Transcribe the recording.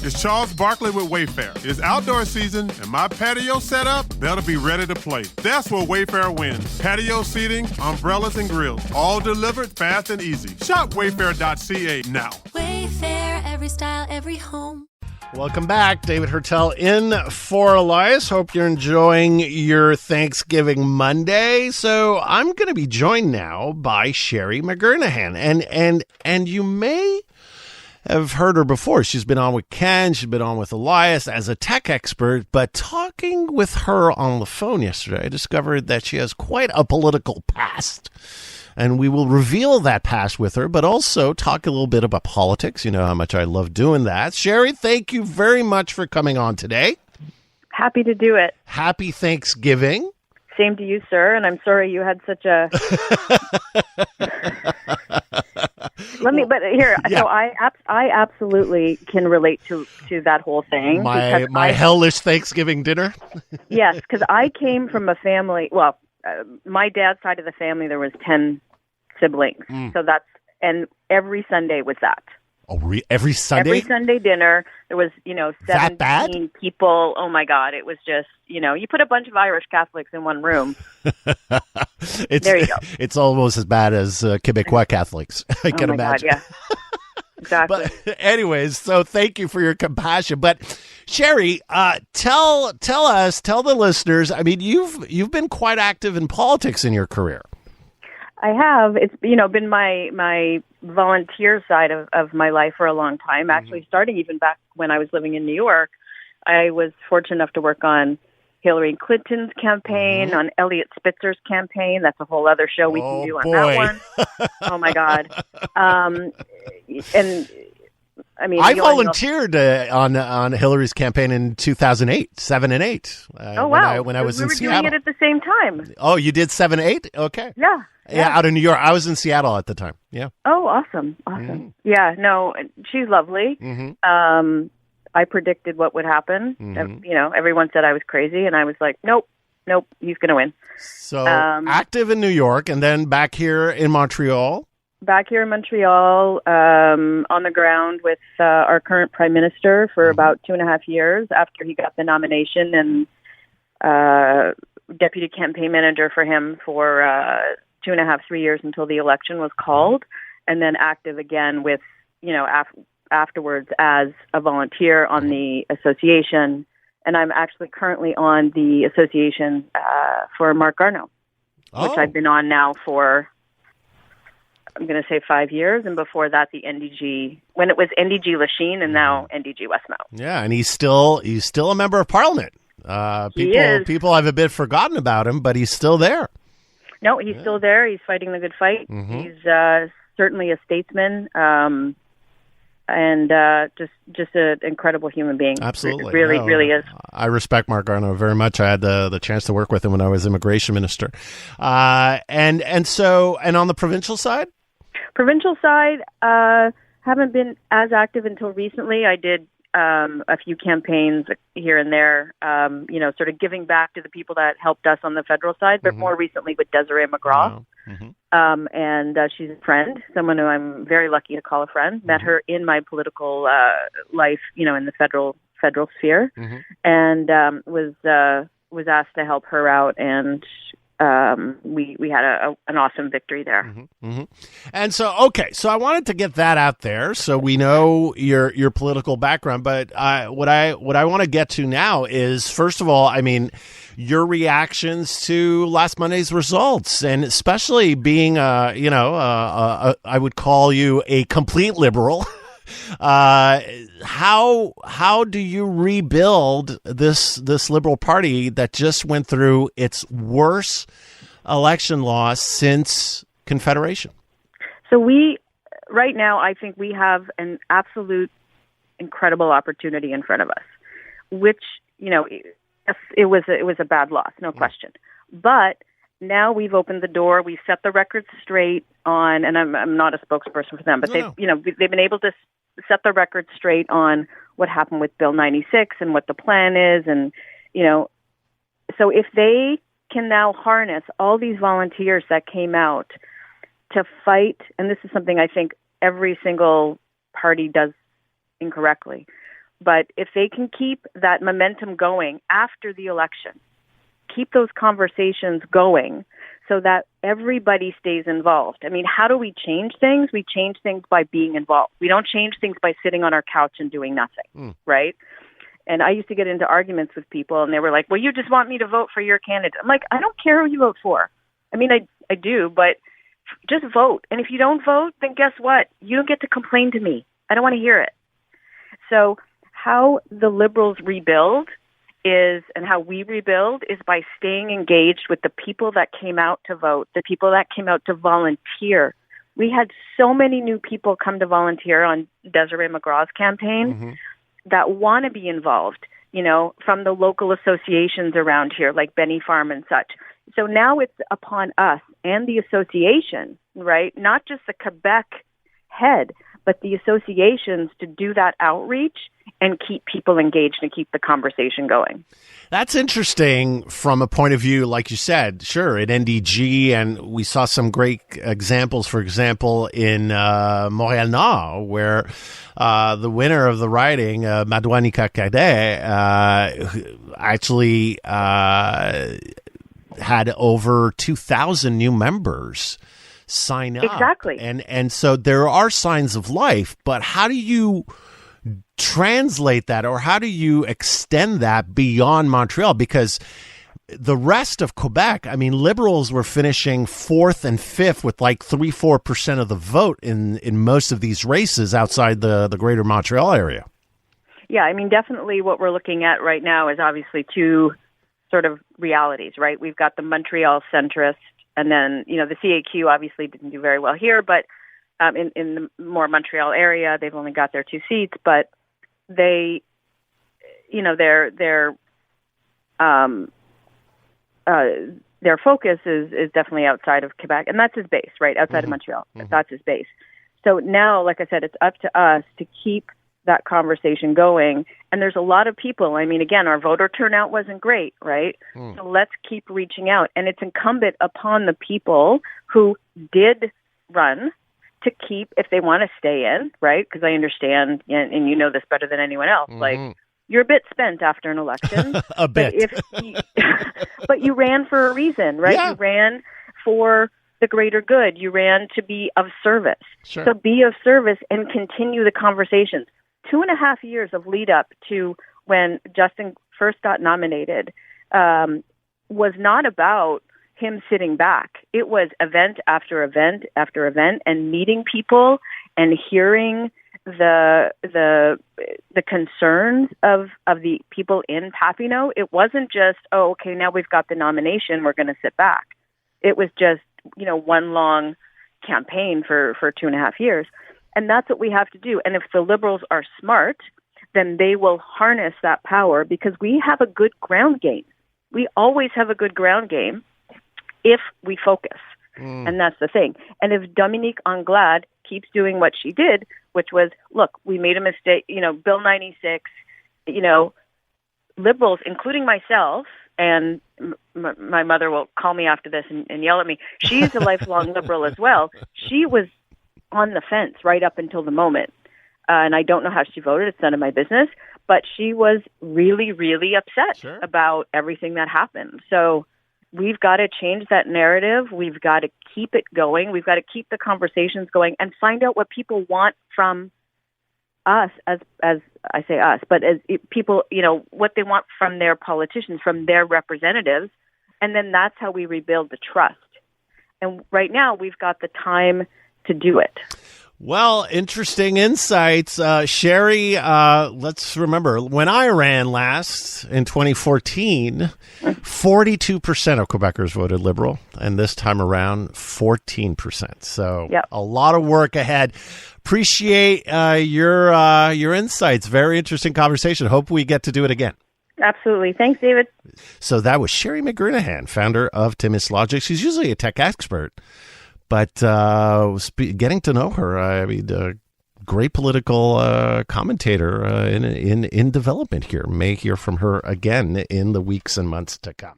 It's Charles Barkley with Wayfair. It's outdoor season, and my patio setup better be ready to play. That's where Wayfair wins. Patio seating, umbrellas, and grills, all delivered fast and easy. Shop wayfair.ca now. Wayfair, every style, every home. Welcome back. David Hertel in for Elias. Hope you're enjoying your Thanksgiving Monday. So I'm going to be joined now by Sherri McGurnaghan. And you may have heard her before. She's been on with Ken. She's been on with Elias as a tech expert. But talking with her on the phone yesterday, I discovered that she has quite a political past. And we will reveal that past with her, but also talk a little bit about politics. You know how much I love doing that. Sherri, thank you very much for coming on today. Happy to do it. Happy Thanksgiving. Same to you, sir. And I'm sorry you had such a... But here, yeah. So I absolutely can relate to that whole thing. My hellish Thanksgiving dinner? Yes, because I came from a family, my dad's side of the family, there was 10 siblings. So and every Sunday was that. Oh, every Sunday? Every Sunday dinner, there was, 17 people. Oh my God. It was just, you put a bunch of Irish Catholics in one room. There you go. It's almost as bad as Quebecois Catholics. I can imagine. God, yeah. Exactly. But anyways, so thank you for your compassion. But Sherri, tell the listeners, I mean, you've been quite active in politics in your career. I have. It's, been my volunteer side of my life for a long time, actually starting even back when I was living in New York. I was fortunate enough to work on Hillary Clinton's campaign, on Elliot Spitzer's campaign. That's a whole other show we can do on that one. Oh, my God. And I mean, I volunteered on Hillary's campaign in 2008, 7 and 8. Oh, wow. When I was in Seattle. We were doing it at the same time. Oh, you did 7, 8? Okay. Yeah, out of New York. I was in Seattle at the time. Yeah. Oh, awesome. Yeah, no, she's lovely. I predicted what would happen. Everyone said I was crazy, and I was like, nope, he's going to win. So active in New York, and then back here in Montreal. Back here in Montreal, on the ground with our current prime minister for about 2.5 years after he got the nomination, and deputy campaign manager for him for 2.5, 3 years until the election was called, and then active again with, afterwards as a volunteer on the association. And I'm actually currently on the association for McGurnaghan, which I've been on now for, I'm going to say 5 years. And before that, the NDG, when it was NDG Lachine and now NDG Westmount. Yeah, and he's still a member of Parliament. People have a bit forgotten about him, but he's still there. No, he's still there. He's fighting the good fight. He's certainly a statesman, and just an incredible human being. Absolutely, really is. I respect Mark Garneau very much. I had the chance to work with him when I was immigration minister, and on the provincial side. Provincial side, haven't been as active until recently. I did a few campaigns here and there, sort of giving back to the people that helped us on the federal side, but more recently with Desiree McGraw. And she's a friend, someone who I'm very lucky to call a friend. Met her in my political life, in the federal sphere, and was asked to help her out, and we had an awesome victory there. And so I wanted to get that out there so we know your political background. But what I want to get to now is, first of all, I mean, your reactions to last Monday's results, and especially being I would call you a complete liberal. How do you rebuild this Liberal Party that just went through its worst election loss since Confederation? So right now, I think we have an absolute incredible opportunity in front of us, which, it was a bad loss, no question. But now we've opened the door. We've set the record straight on, and I'm not a spokesperson for them, but they've been able to set the record straight on what happened with Bill 96 and what the plan is. And, so if they can now harness all these volunteers that came out to fight, and this is something I think every single party does incorrectly, But if they can keep that momentum going after the election, keep those conversations going so that everybody stays involved. I mean, how do we change things? We change things by being involved. We don't change things by sitting on our couch and doing nothing, right? And I used to get into arguments with people, and they were like, well, you just want me to vote for your candidate. I'm like, I don't care who you vote for. I mean, I do, but just vote. And if you don't vote, then guess what? You don't get to complain to me. I don't want to hear it. So how the Liberals rebuild is, and how we rebuild, is by staying engaged with the people that came out to vote, the people that came out to volunteer. We had so many new people come to volunteer on Desiree McGraw's campaign that want to be involved, you know, from the local associations around here, like Benny Farm and such. So now it's upon us and the association, right, not just the Quebec head, but the associations to do that outreach and keep people engaged and keep the conversation going. That's interesting from a point of view, like you said, sure, at NDG, and we saw some great examples, for example, in Montreal Nord, where the winner of the riding, Madouanika Cadet, actually had over 2,000 new members sign up. Exactly. And so there are signs of life, but how do you translate that, or how do you extend that beyond Montreal? Because the rest of Quebec, I mean, Liberals were finishing 4th and 5th with like 3-4% of the vote in most of these races outside the greater Montreal area. Yeah, I mean, definitely what we're looking at right now is obviously two sort of realities, right? We've got the Montreal centrist, and then, you know, the CAQ obviously didn't do very well here, but in the more Montreal area, they've only got their 2 seats, but they, you know, their focus is definitely outside of Quebec, and that's his base, right? Outside of Montreal, that's his base. So now, like I said, it's up to us to keep that conversation going. And there's a lot of people. I mean, again, our voter turnout wasn't great, right? So let's keep reaching out. And it's incumbent upon the people who did run to keep, if they want to stay in, right? Because I understand, and you know this better than anyone else, like, you're a bit spent after an election. A bit. But you ran for a reason, right? Yeah. You ran for the greater good. You ran to be of service. Sure. So be of service and continue the conversations. 2.5 years of lead up to when Justin first got nominated was not about him sitting back. It was event after event after event, and meeting people and hearing the concerns of the people in Papineau. It wasn't just, oh, okay, now we've got the nomination, we're going to sit back. It was just, you know, one long campaign for 2.5 years. And that's what we have to do. And if the Liberals are smart, then they will harness that power, because we have a good ground game. We always have a good ground game if we focus. And that's the thing. And if Dominique Anglade keeps doing what she did, which was, look, we made a mistake, you know, Bill 96, you know, Liberals, including myself, and my mother will call me after this and yell at me. She's a lifelong Liberal as well. She was on the fence right up until the moment. And I don't know how she voted. It's none of my business. But she was really, really upset about everything that happened. So we've got to change that narrative. We've got to keep it going. We've got to keep the conversations going and find out what people want from us, as I say us, but as people, you know, what they want from their politicians, from their representatives. And then that's how we rebuild the trust. And right now we've got the time to do it. Well, interesting insights. Sherri, let's remember, when I ran last in 2014, 42% of Quebecers voted Liberal, and this time around, 14%. So a lot of work ahead. Appreciate your insights. Very interesting conversation. Hope we get to do it again. Absolutely. Thanks, David. So that was Sherri McGurnaghan, founder of Themis Logic. She's usually a tech expert, but getting to know her, I mean, great political commentator in development here. May hear from her again in the weeks and months to come.